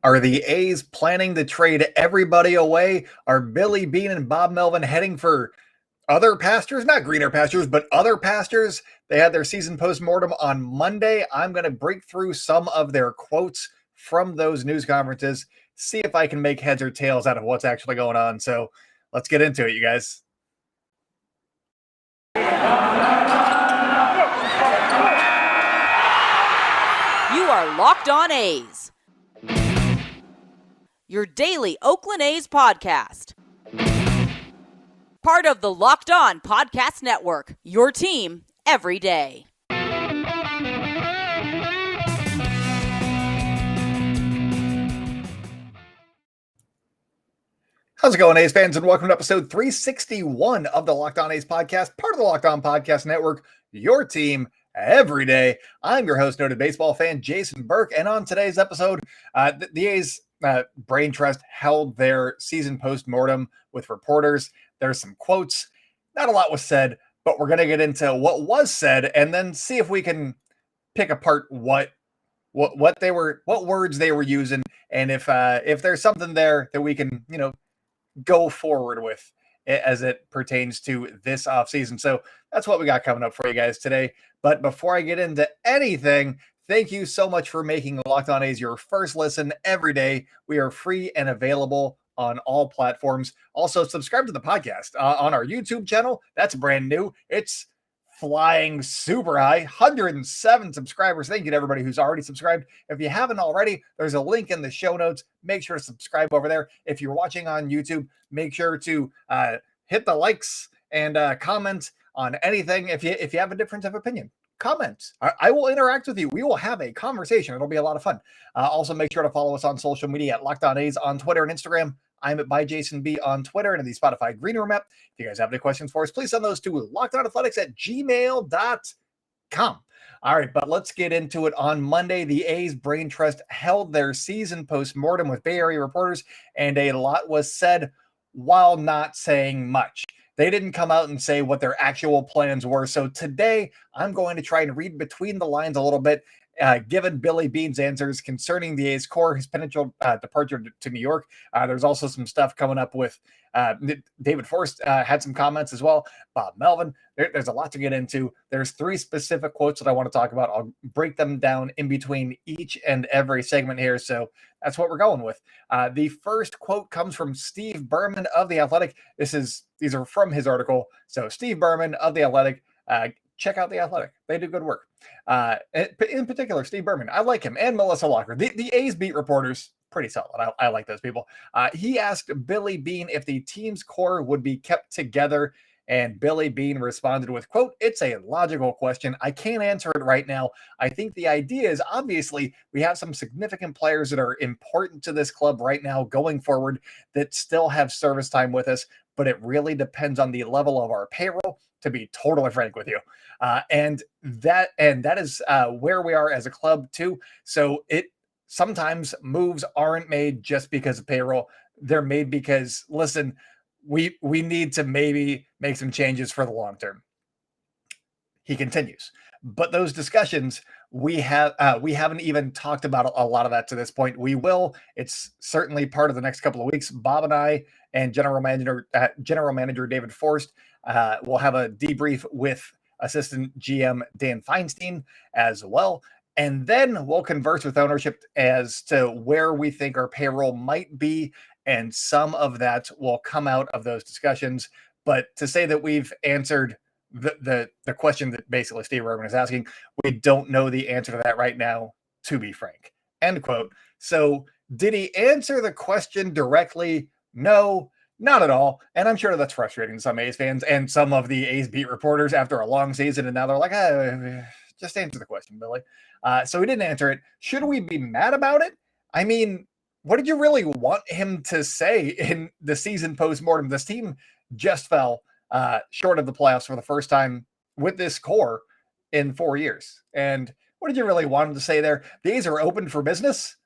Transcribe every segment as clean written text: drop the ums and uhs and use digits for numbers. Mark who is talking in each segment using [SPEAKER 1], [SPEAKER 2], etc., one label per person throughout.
[SPEAKER 1] Are the A's planning to trade everybody away? Are Billy Beane and Bob Melvin heading for other pastures? Not greener pastures, but other pastures. They had their season postmortem on Monday. I'm going to break through some of their quotes from those news conferences, see if I can make heads or tails out of what's actually going on. So let's get into it, you guys.
[SPEAKER 2] You are Locked On A's, your daily Oakland A's podcast. Part of the Locked On Podcast Network, your team every day.
[SPEAKER 1] How's it going, A's fans, and welcome to episode 361 of the Locked On A's podcast, part of the Locked On Podcast Network, your team every day. I'm your host, noted baseball fan Jason Burke, and on today's episode, the A's brain trust held their season postmortem with reporters. There's some quotes. Not a lot was said, but we're going to get into what was said and then see if we can pick apart what words they were using, and if there's something there that we can, go forward with as it pertains to this offseason. So that's what we got coming up for you guys today. But before I get into anything, thank you so much for making Locked On A's your first listen every day. We are free and available on all platforms. Also, subscribe to the podcast on our YouTube channel. That's brand new. It's flying super high, 107 subscribers. Thank you to everybody who's already subscribed. If you haven't already, there's a link in the show notes. Make sure to subscribe over there. If you're watching on YouTube, make sure to hit the likes and comment on anything. If you have a difference of opinion, comment. I will interact with you. We will have a conversation. It'll be a lot of fun. Also, make sure to follow us on social media at Locked On A's on Twitter and Instagram. I'm at @ByJasonB on Twitter and in the Spotify Green Room app. If you guys have any questions for us, please send those to lockedonathletics@gmail.com. All right, but let's get into it. On Monday, the A's brain trust held their season postmortem with Bay Area reporters, and a lot was said while not saying much. They didn't come out and say what their actual plans were. So today, I'm going to try and read between the lines a little bit, given Billy Beane's answers concerning the A's core, his potential departure to New York. There's also some stuff coming up with David Forst had some comments as well. Bob Melvin. There's a lot to get into. There's three specific quotes that I want to talk about. I'll break them down in between each and every segment here. So that's what we're going with. The first quote comes from Steve Berman of The Athletic. These are from his article. So Steve Berman of The Athletic. Check out The Athletic. They do good work. In particular, Steve Berman. I like him. And Melissa Locker. The A's beat reporters, pretty solid. I like those people. He asked Billy Beane if the team's core would be kept together, and Billy Beane responded with, quote, "It's a logical question. I can't answer it right now. I think the idea is, obviously, we have some significant players that are important to this club right now going forward that still have service time with us, but it really depends on the level of our payroll, to be totally frank with you." And that is where we are as a club too. So sometimes moves aren't made just because of payroll. They're made because, listen, we need to maybe make some changes for the long term. He continues, but those discussions we haven't even talked about a lot of that to this point. We will. It's certainly part of the next couple of weeks. Bob and I and General Manager David Forst will have a debrief with assistant GM Dan Feinstein as well. And then we'll converse with ownership as to where we think our payroll might be. And some of that will come out of those discussions. But to say that we've answered the question that basically Steve Berman is asking, we don't know the answer to that right now, to be frank. End quote. So did he answer the question directly? No, not at all. And I'm sure that's frustrating to some A's fans and some of the A's beat reporters after a long season. And now they're like, just answer the question, Billy. So he didn't answer it. Should we be mad about it? I mean, what did you really want him to say in the season postmortem? This team just fell short of the playoffs for the first time with this core in 4 years. And what did you really want him to say there? The A's are open for business.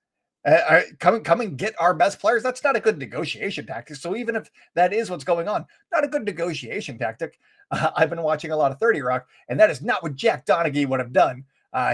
[SPEAKER 1] Come and get our best players. That's not a good negotiation tactic. So even if that is what's going on, not a good negotiation tactic. I've been watching a lot of 30 Rock, and that is not what Jack Donaghy would have done.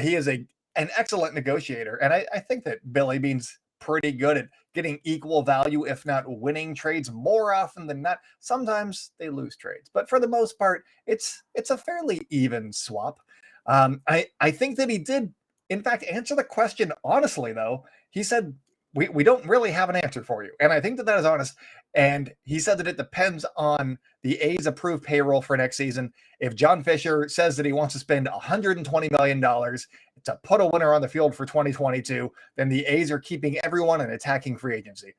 [SPEAKER 1] He is an excellent negotiator, and I think that Billy Beane's pretty good at getting equal value, if not winning trades more often than not. Sometimes they lose trades, but for the most part, it's a fairly even swap. I think that he did, in fact, answer the question honestly, though. He said, we don't really have an answer for you. And I think that that is honest. And he said that it depends on the A's approved payroll for next season. If John Fisher says that he wants to spend $120 million to put a winner on the field for 2022, then the A's are keeping everyone and attacking free agency.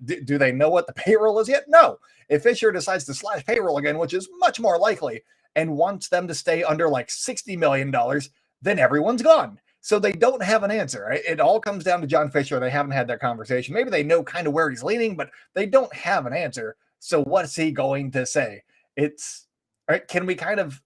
[SPEAKER 1] Do they know what the payroll is yet? No. If Fisher decides to slash payroll again, which is much more likely, and wants them to stay under like $60 million, then everyone's gone. So they don't have an answer. Right? It all comes down to John Fisher. They haven't had that conversation. Maybe they know kind of where he's leaning, but they don't have an answer. So what's he going to say? It's right. Can we kind of,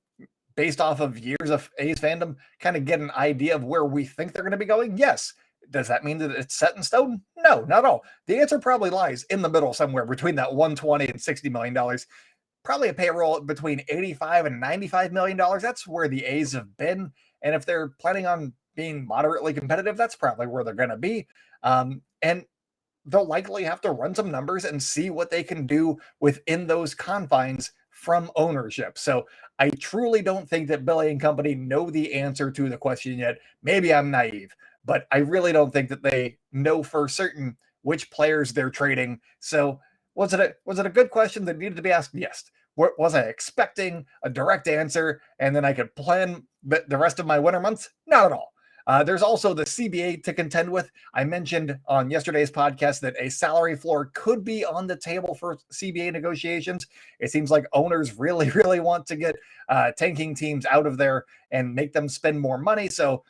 [SPEAKER 1] based off of years of A's fandom, kind of get an idea of where we think they're going to be going? Yes. Does that mean that it's set in stone? No, not at all. The answer probably lies in the middle somewhere between that $120 and $60 million. Probably a payroll between $85 and $95 million. That's where the A's have been. And if they're planning on being moderately competitive, that's probably where they're going to be. And they'll likely have to run some numbers and see what they can do within those confines from ownership. So I truly don't think that Billy and company know the answer to the question yet. Maybe I'm naive, but I really don't think that they know for certain which players they're trading. So was it a good question that needed to be asked? Yes. Was I expecting a direct answer and then I could plan the rest of my winter months? Not at all. There's also the CBA to contend with. I mentioned on yesterday's podcast that a salary floor could be on the table for CBA negotiations. It seems like owners really, really want to get tanking teams out of there and make them spend more money. So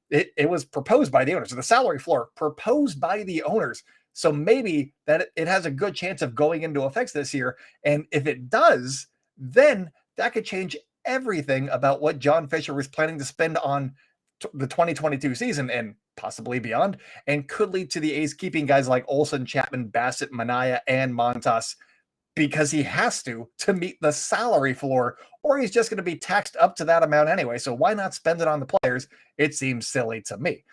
[SPEAKER 1] it was proposed by the owners. So the salary floor proposed by the owners. So maybe that it has a good chance of going into effect this year. And if it does, then that could change everything about what John Fisher was planning to spend on the 2022 season and possibly beyond, and could lead to the A's keeping guys like Olsen, Chapman, Bassett, Manaea, and Montas because he has to meet the salary floor, or he's just going to be taxed up to that amount anyway. So why not spend it on the players? It seems silly to me.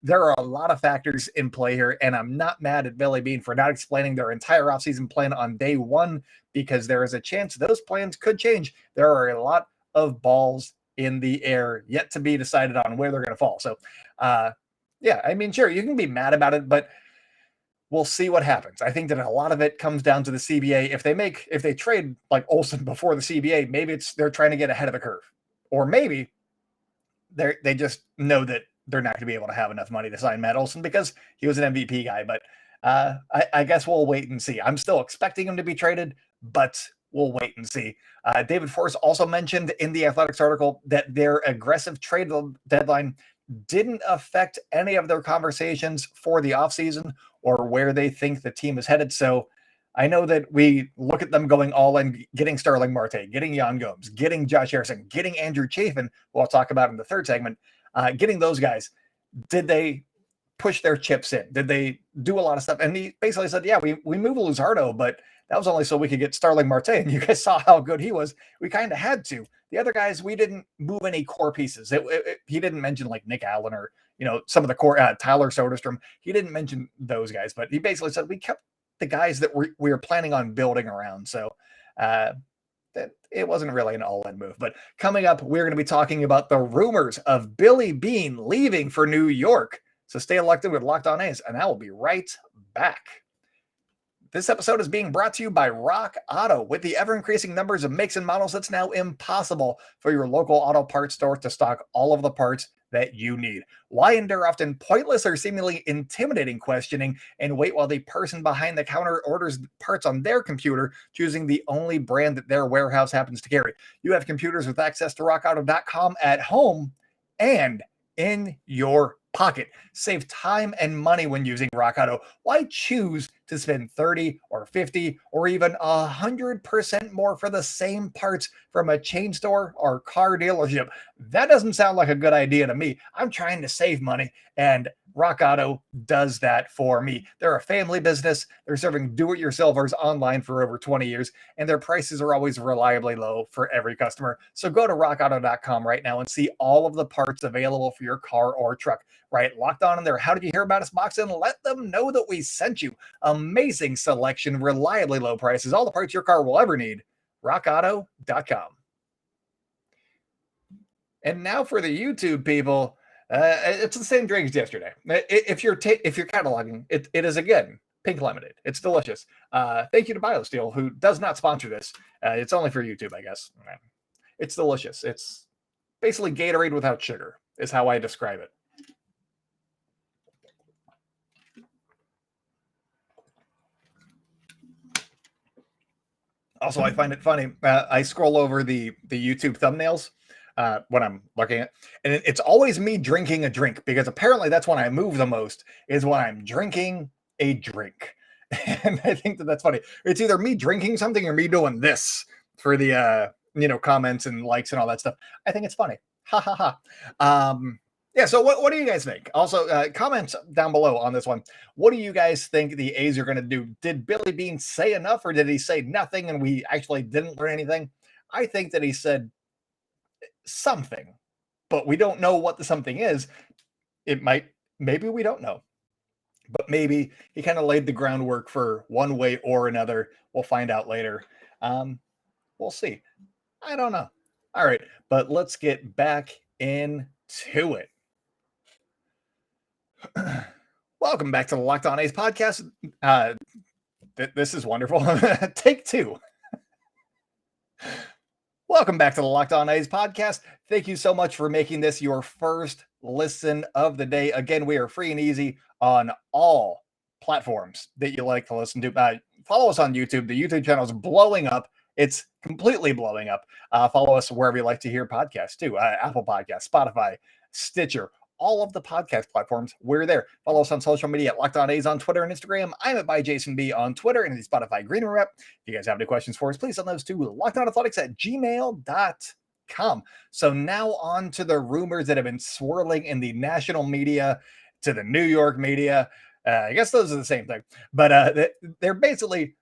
[SPEAKER 1] There are a lot of factors in play here, and I'm not mad at Billy Beane for not explaining their entire offseason plan on day one, because there is a chance those plans could change. There are a lot of balls in the air yet to be decided on where they're going to fall. So, yeah, I mean, sure, you can be mad about it, but we'll see what happens. I think that a lot of it comes down to the CBA. If they trade like Olsen before the CBA, maybe they're trying to get ahead of the curve, or maybe they just know that they're not going to be able to have enough money to sign Matt Olson because he was an MVP guy. But I guess we'll wait and see. I'm still expecting him to be traded, but we'll wait and see. David Forst also mentioned in the Athletics article that their aggressive trade deadline didn't affect any of their conversations for the offseason or where they think the team is headed. So I know that we look at them going all in, getting Starling Marte, getting Yan Gomes, getting Josh Harrison, getting Andrew Chafin, who I'll talk about in the third segment, getting those guys. Did they push their chips in? Did they do a lot of stuff? And he basically said, yeah, we moved Luzardo, but that was only so we could get Starling Marte. And you guys saw how good he was. We kind of had to. The other guys, we didn't move any core pieces. He didn't mention like Nick Allen or, some of the core, Tyler Soderstrom. He didn't mention those guys, but he basically said we kept the guys that we were planning on building around. So that it wasn't really an all-in move. But coming up, we're going to be talking about the rumors of Billy Beane leaving for New York. So stay elected with Locked On A's, and I will be right back. This episode is being brought to you by Rock Auto. With the ever-increasing numbers of makes and models, it's now impossible for your local auto parts store to stock all of the parts that you need. Why endure often pointless or seemingly intimidating questioning and wait while the person behind the counter orders parts on their computer, choosing the only brand that their warehouse happens to carry? You have computers with access to rockauto.com at home and in your pocket. Save time and money when using Rock Auto. Why choose to spend 30 or 50 or even 100% more for the same parts from a chain store or car dealership? That doesn't sound like a good idea to me. I'm trying to save money, and Rock Auto does that for me. They're a family business. They're serving do-it-yourselfers online for over 20 years, and their prices are always reliably low for every customer. So go to rockauto.com right now and see all of the parts available for your car or truck. Right, locked on in there. How did you hear about us box and let them know that we sent you. Amazing selection, reliably low prices, all the parts your car will ever need. rockauto.com. And now for the YouTube people, it's the same drink as yesterday. If you're cataloging, it is again pink lemonade. It's delicious. Thank you to BioSteel, who does not sponsor this. It's only for YouTube, I guess. It's delicious. It's basically Gatorade without sugar, is how I describe it. Also, I find it funny. I scroll over the YouTube thumbnails when I'm looking at, and it's always me drinking a drink, because apparently that's when I move the most, is when I'm drinking a drink. And I think that's funny. It's either me drinking something or me doing this for the comments and likes and all that stuff. I think it's funny. Ha ha ha. Yeah, so what do you guys think? Also, comments down below on this one. What do you guys think the A's are going to do? Did Billy Beane say enough, or did he say nothing and we actually didn't learn anything? I think that he said something, but we don't know what the something is. Maybe we don't know, but maybe he kind of laid the groundwork for one way or another. We'll find out later. We'll see. I don't know. All right, but let's get back into it. Welcome back to the Locked On A's podcast. This is wonderful. Take two. Welcome back to the Locked On A's podcast. Thank you so much for making this your first listen of the day. Again, we are free and easy on all platforms that you like to listen to. Follow us on YouTube. The YouTube channel is blowing up. It's completely blowing up. Follow us wherever you like to hear podcasts too. Apple Podcasts, Spotify, Stitcher, all of the podcast platforms. We're there. Follow us on social media at Locked On A's on Twitter and Instagram. I'm at ByJasonB on Twitter and the Spotify Green Room rep. If you guys have any questions for us, please send those to lockedonathletics@gmail.com. So now on to the rumors that have been swirling in the national media to the New York media. I guess those are the same thing, but they're basically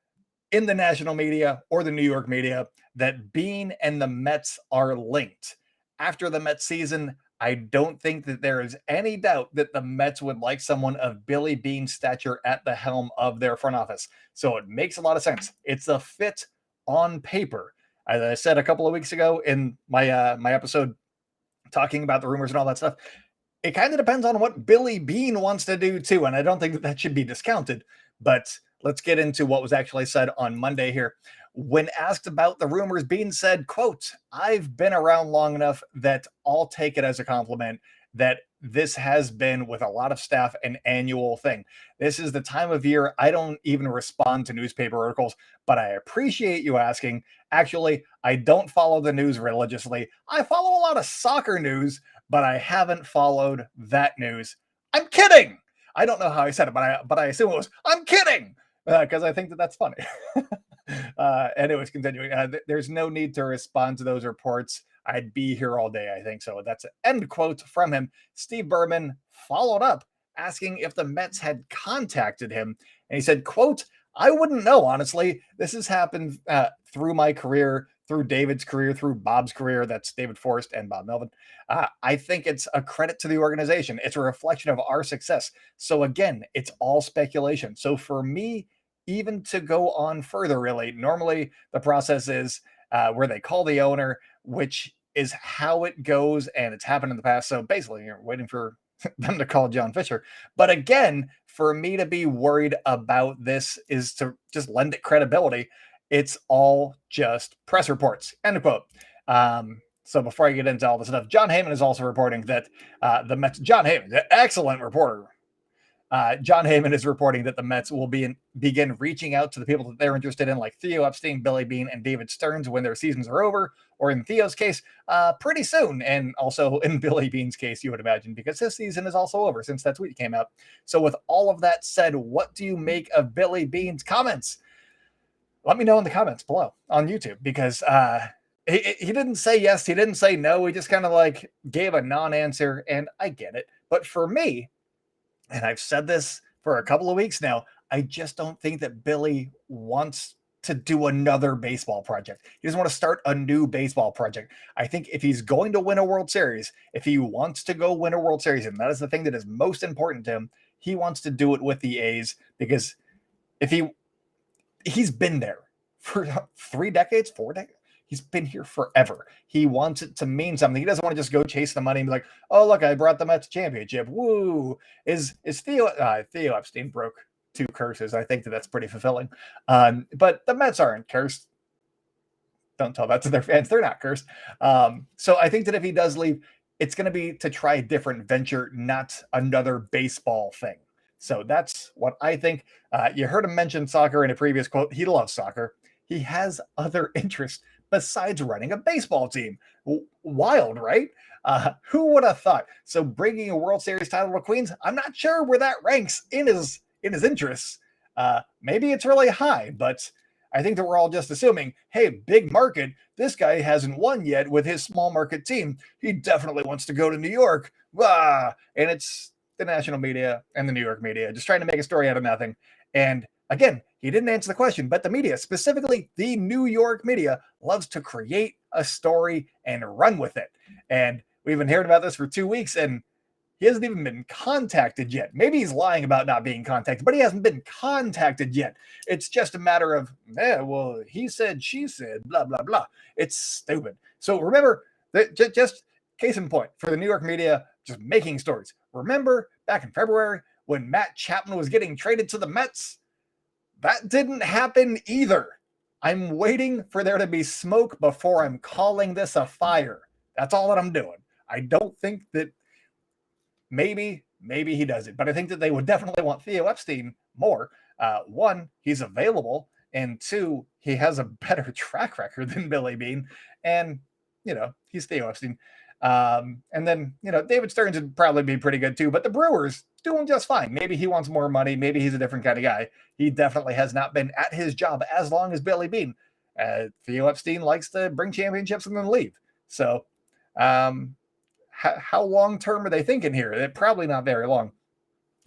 [SPEAKER 1] in the national media or the New York media that Beane and the Mets are linked. After the Mets season, I don't think that there is any doubt that the Mets would like someone of Billy Beane's stature at the helm of their front office. So it makes a lot of sense. It's a fit on paper. As I said a couple of weeks ago in my my episode talking about the rumors and all that stuff, it kind of depends on what Billy Beane wants to do too. And I don't think that should be discounted. But let's get into what was actually said on Monday here. When asked about the rumors, Beane said, quote, "I've been around long enough that I'll take it as a compliment that this has been, with a lot of staff, an annual thing. This is the time of year I don't even respond to newspaper articles, but I appreciate you asking. Actually, I don't follow the news religiously. I follow a lot of soccer news, but I haven't followed that news." I'm kidding. I don't know how I said it, but I assume it was, I'm kidding, because I think that that's funny. Anyways, continuing. There's no need to respond to those reports. I'd be here all day, I think. So that's an end quote from him. Steve Berman followed up asking if the Mets had contacted him. And he said, quote, "I wouldn't know, honestly. This has happened through my career, through David's career, through Bob's career." That's David Forst and Bob Melvin. "I think it's a credit to the organization. It's a reflection of our success. So again, it's all speculation. So for me, even to go on further, really, normally the process is where they call the owner, which is how it goes, and it's happened in the past. So basically, you're waiting for them to call John Fisher. But again, for me to be worried about this is to just lend it credibility. It's all just press reports." End quote. So before I get into all this stuff, John Heyman is also reporting that the Mets, John Heyman, the excellent reporter, John Heyman is reporting that the Mets will begin reaching out to the people that they're interested in, like Theo Epstein, Billy Beane, and David Stearns when their seasons are over, or in Theo's case, pretty soon. And also in Billy Beane's case, you would imagine, because his season is also over since that tweet came out. So with all of that said, what do you make of Billy Beane's comments? Let me know in the comments below on YouTube, because he didn't say yes, he didn't say no. He just kind of like gave a non-answer, and I get it. But for me, and I've said this for a couple of weeks now, I just don't think that Billy wants to do another baseball project. He doesn't want to start a new baseball project. I think if he's going to win a World Series, if he wants to go win a World Series, and that is the thing that is most important to him, he wants to do it with the A's, because if he's been there for 3 decades, 4 decades. He's been here forever. He wants it to mean something. He doesn't want to just go chase the money and be like, "Oh, look, I brought the Mets championship. Woo!" Is Theo Epstein broke 2 curses? I think that's pretty fulfilling. But the Mets aren't cursed. Don't tell that to their fans. They're not cursed. So I think that if he does leave, it's going to be to try a different venture, not another baseball thing. So that's what I think. You heard him mention soccer in a previous quote. He loves soccer. He has other interests besides running a baseball team. Wild, right? Who would have thought? So bringing a World Series title to Queens, I'm not sure where that ranks in his interests. Maybe it's really high, but I think that we're all just assuming, hey, big market, this guy hasn't won yet with his small market team. He definitely wants to go to New York. And it's the national media and the New York media just trying to make a story out of nothing. And again, he didn't answer the question, but the media, specifically the New York media, loves to create a story and run with it. And we've been hearing about this for 2 weeks, and he hasn't even been contacted yet. Maybe he's lying about not being contacted, but he hasn't been contacted yet. It's just a matter of, well, he said, she said, blah, blah, blah. It's stupid. So remember, just case in point, for the New York media, just making stories. Remember back in February when Matt Chapman was getting traded to the Mets? That didn't happen either. I'm waiting for there to be smoke before I'm calling this a fire. That's all that I'm doing. I don't think that maybe he does it, but I think that they would definitely want Theo Epstein more. One, he's available, and 2, he has a better track record than Billy Beane, and he's Theo Epstein. And then David Stearns would probably be pretty good too, but the Brewers doing just fine. Maybe he wants more money. Maybe he's a different kind of guy. He definitely has not been at his job as long as Billy Beane. Theo Epstein likes to bring championships and then leave. So how long-term are they thinking here? They're probably not very long.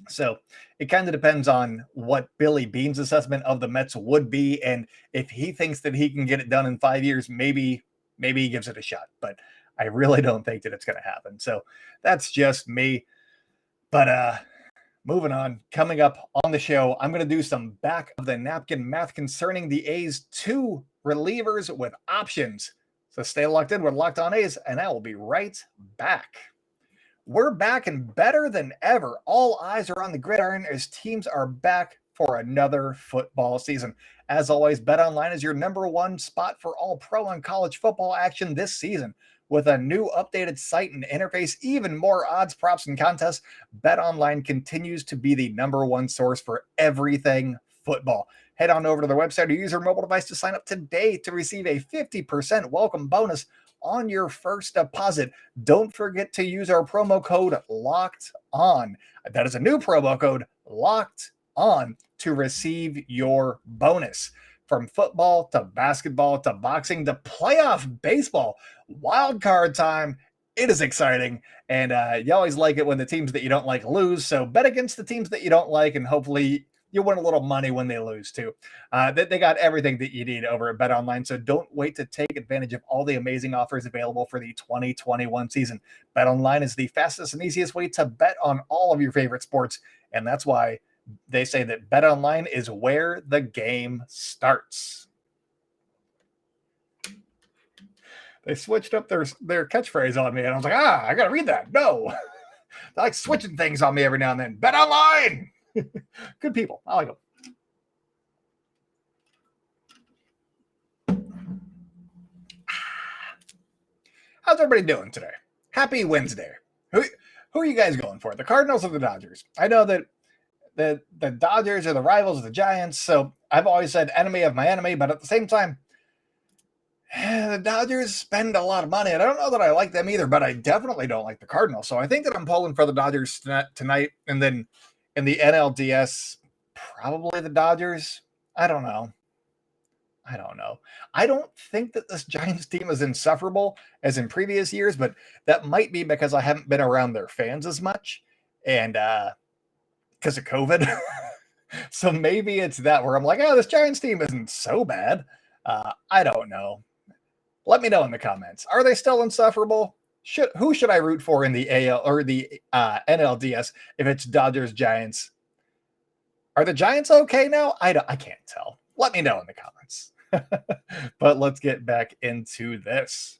[SPEAKER 1] So it kind of depends on what Billy Beane's assessment of the Mets would be. And if he thinks that he can get it done in 5 years, maybe he gives it a shot. But I really don't think that it's going to happen. So that's just me. But moving on, coming up on the show, I'm going to do some back of the napkin math concerning the A's 2 relievers with options. So stay locked in with Locked On A's, and I will be right back. We're back and better than ever. All eyes are on the gridiron as teams are back for another football season. As always, BetOnline is your #1 spot for all pro and college football action this season. With a new updated site and interface, even more odds, props, and contests, BetOnline continues to be the #1 source for everything football. Head on over to their website or use your mobile device to sign up today to receive a 50% welcome bonus on your first deposit. Don't forget to use our promo code Locked On. That is a new promo code, Locked On, to receive your bonus. From football to basketball to boxing to playoff baseball, wild card time. It is exciting, and you always like it when the teams that you don't like lose. So bet against the teams that you don't like, and hopefully you win a little money when they lose too. They got everything that you need over at BetOnline, so don't wait to take advantage of all the amazing offers available for the 2021 season. BetOnline is the fastest and easiest way to bet on all of your favorite sports, and that's why they say that BetOnline is where the game starts. They switched up their catchphrase on me, and I was like, I got to read that. No. They like switching things on me every now and then. BetOnline! Good people. I like them. How's everybody doing today? Happy Wednesday. Who are you guys going for? The Cardinals or the Dodgers? I know that the Dodgers are the rivals of the Giants, so I've always said enemy of my enemy, but at the same time, the Dodgers spend a lot of money, and I don't know that I like them either, but I definitely don't like the Cardinals, so I think that I'm pulling for the Dodgers tonight, and then in the NLDS, probably the Dodgers. I don't know. I don't think that this Giants team is insufferable as in previous years, but that might be because I haven't been around their fans as much, and because of COVID. So maybe it's that where I'm like, oh, this Giants team isn't so bad. I don't know. Let me know in the comments. Are they still insufferable? Who should I root for in the AL or the NLDS if it's Dodgers Giants? Are the Giants okay now? I can't tell. Let me know in the comments. But let's get back into this.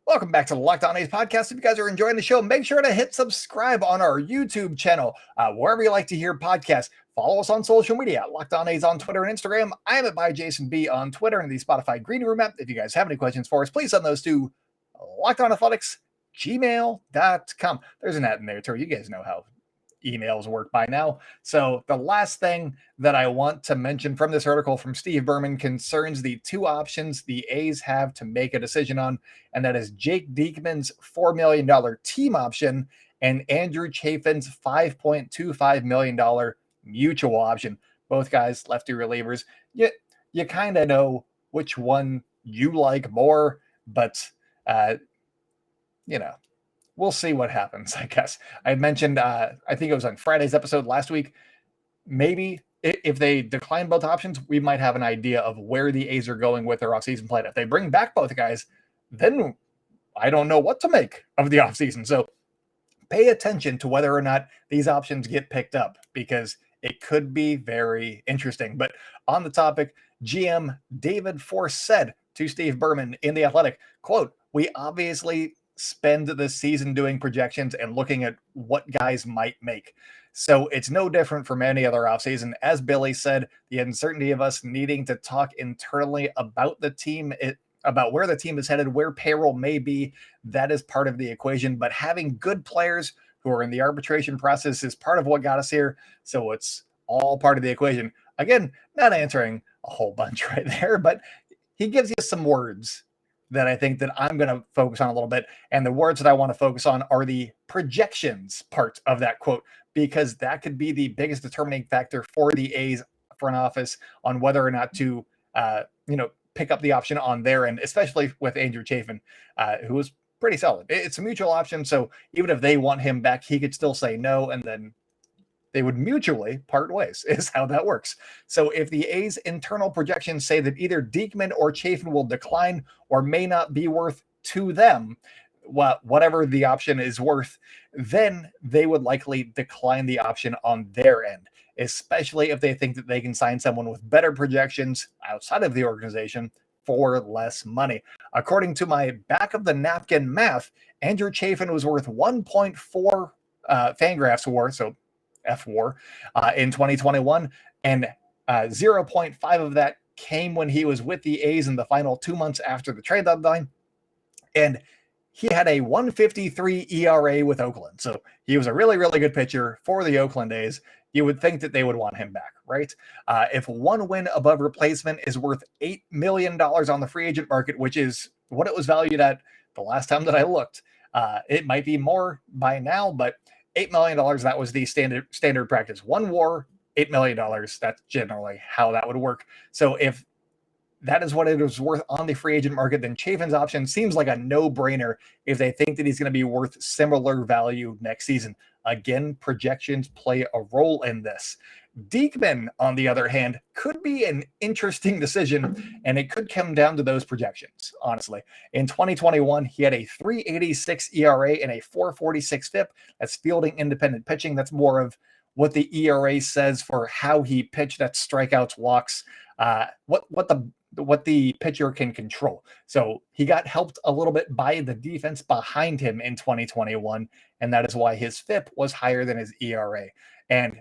[SPEAKER 1] Welcome back to the Locked On A's podcast. If you guys are enjoying the show, make sure to hit subscribe on our YouTube channel, wherever you like to hear podcasts. Follow us on social media, Locked On A's on Twitter and Instagram. I am at @ByJasonB on Twitter and the Spotify Green Room app. If you guys have any questions for us, please send those to LockedOnAthletics@gmail.com. There's an at in there too. You guys know how emails work by now. So the last thing that I want to mention from this article from Steve Berman concerns the two options the A's have to make a decision on, and that is Jake Diekman's $4 million team option and Andrew Chafin's $5.25 million mutual option. Both guys lefty relievers. You kind of know which one you like more, but we'll see what happens, I guess. I mentioned, I think it was on Friday's episode last week, maybe if they decline both options, we might have an idea of where the A's are going with their offseason plan. If they bring back both guys, then I don't know what to make of the offseason. So pay attention to whether or not these options get picked up, because it could be very interesting. But on the topic, GM David Forst said to Steve Berman in The Athletic, quote, "We obviously spend the season doing projections and looking at what guys might make. So it's no different from any other offseason. As Billy said, the uncertainty of us needing to talk internally about the team, about where the team is headed, where payroll may be, that is part of the equation. But having good players who are in the arbitration process is part of what got us here. So it's all part of the equation." Again, not answering a whole bunch right there, but he gives you some words that I think that I'm going to focus on a little bit. And the words that I want to focus on are the projections part of that quote, because that could be the biggest determining factor for the A's front office on whether or not to, pick up the option on their end, especially with Andrew Chafin, who was pretty solid. It's a mutual option. So even if they want him back, he could still say no, and then they would mutually part ways, is how that works. So if the A's internal projections say that either Diekman or Chafin will decline or may not be worth to them whatever the option is worth, then they would likely decline the option on their end, especially if they think that they can sign someone with better projections outside of the organization for less money. According to my back of the napkin math, Andrew Chafin was worth 1.4 Fangraphs WAR, so F-WAR, in 2021, and 0.5 of that came when he was with the A's in the final 2 months after the trade deadline, and he had a 1.53 ERA with Oakland. So he was a really, really good pitcher for the Oakland A's. You would think that they would want him back, right? If one win above replacement is worth $8 million on the free agent market, which is what it was valued at the last time that I looked, it might be more by now, but $8 million, that was the standard practice. One WAR, $8 million. That's generally how that would work. So if that is what it is worth on the free agent market, then Chafin's option seems like a no-brainer if they think that he's going to be worth similar value next season. Again, projections play a role in this. Diekman, on the other hand, could be an interesting decision, and it could come down to those projections, honestly. In 2021, he had a 3.86 ERA and a 4.46 FIP. That's fielding independent pitching. That's more of what the ERA says for how he pitched. That's strikeouts, walks, what the pitcher can control. So he got helped a little bit by the defense behind him in 2021, and that is why his FIP was higher than his ERA. And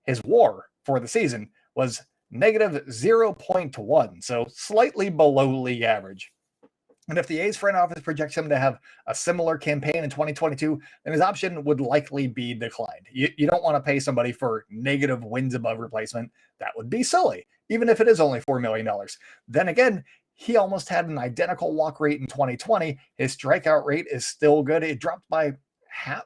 [SPEAKER 1] his WAR for the season was negative 0.1, so slightly below league average. And if the A's front office projects him to have a similar campaign in 2022, then his option would likely be declined. You don't want to pay somebody for negative wins above replacement. That would be silly, even if it is only $4 million. Then again, he almost had an identical walk rate in 2020. His strikeout rate is still good. It dropped by half.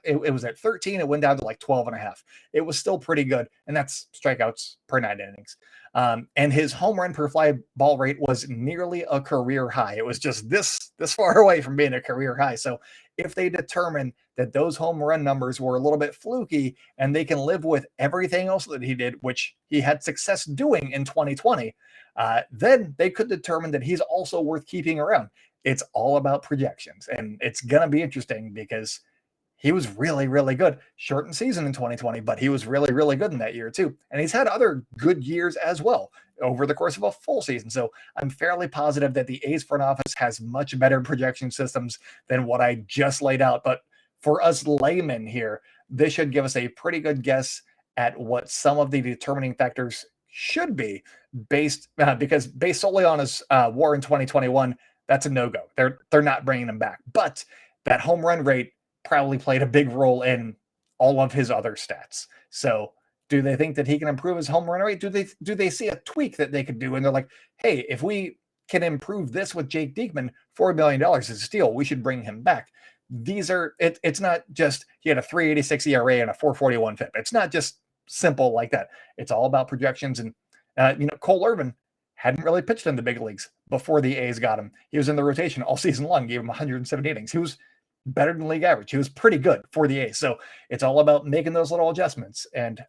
[SPEAKER 1] It was at 13. It went down to like 12.5. It was still pretty good. And that's strikeouts per 9 innings. And his home run per fly ball rate was nearly a career high. It was just this far away from being a career high. So if they determine that those home run numbers were a little bit fluky and they can live with everything else that he did, which he had success doing in 2020, then they could determine that he's also worth keeping around. It's all about projections, and it's going to be interesting because he was really, really good. Shortened season in 2020, but he was really, really good in that year too. And he's had other good years as well over the course of a full season. So I'm fairly positive that the A's front office has much better projection systems than what I just laid out. But for us laymen here, this should give us a pretty good guess at what some of the determining factors should be because based solely on his WAR in 2021, that's a no-go. They're not bringing him back. But that home run rate probably played a big role in all of his other stats. So do they think that he can improve his home run rate? Do they see a tweak that they could do? And they're like, hey, if we can improve this with Jake Diekman, $4 million is a steal. We should bring him back. It's not just he had a 3.86 ERA and a 4.41 FIP. It's not just simple like that. It's all about projections. And, Cole Irvin hadn't really pitched in the big leagues before the A's got him. He was in the rotation all season long, gave him 170 innings. He was better than league average. He was pretty good for the A's. So it's all about making those little adjustments. And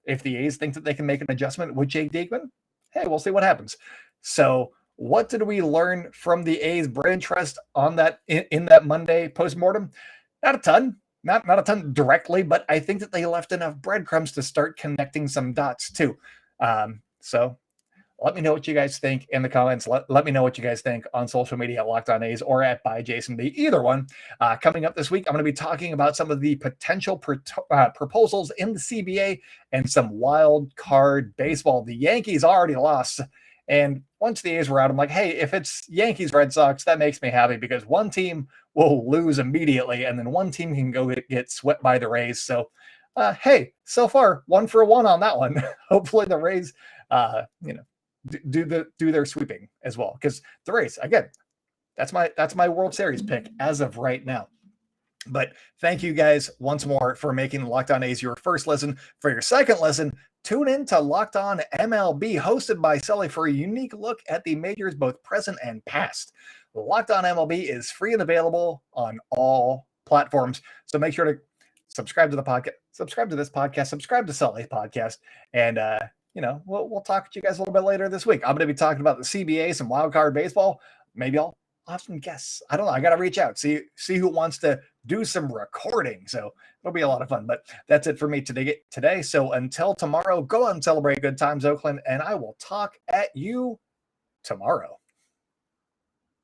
[SPEAKER 1] if the A's think that they can make an adjustment with Jake Diekman, hey, we'll see what happens. So what did we learn from the A's brain trust on that in that Monday postmortem? Not a ton, not a ton directly, but I think that they left enough breadcrumbs to start connecting some dots too. So let me know what you guys think in the comments. Let me know what you guys think on social media at Locked On A's or at @ByJasonB. Either one. Coming up this week, I'm going to be talking about some of the potential proposals in the CBA and some wild card baseball. The Yankees already lost. And once the A's were out, I'm like, hey, if it's Yankees, Red Sox, that makes me happy because one team will lose immediately and then one team can go get swept by the Rays. So, hey, so far, 1 for 1 on that one. Hopefully the Rays, do their sweeping as well, because the Rays, again, that's my World Series pick as of right now. But thank you guys once more for making Locked On A's your first listen. For your second listen, tune in to Locked On MLB, hosted by Sully, for a unique look at the majors, both present and past. Locked On MLB is free and available on all platforms, so make sure to subscribe to the podcast, subscribe to this podcast, subscribe to Sully's podcast, and we'll talk to you guys a little bit later this week. I'm going to be talking about the CBA, some wild card baseball. Maybe I'll have some guests. I don't know. I got to reach out, see who wants to do some recording. So it'll be a lot of fun. But that's it for me today. So until tomorrow, go out and celebrate good times, Oakland, and I will talk at you tomorrow.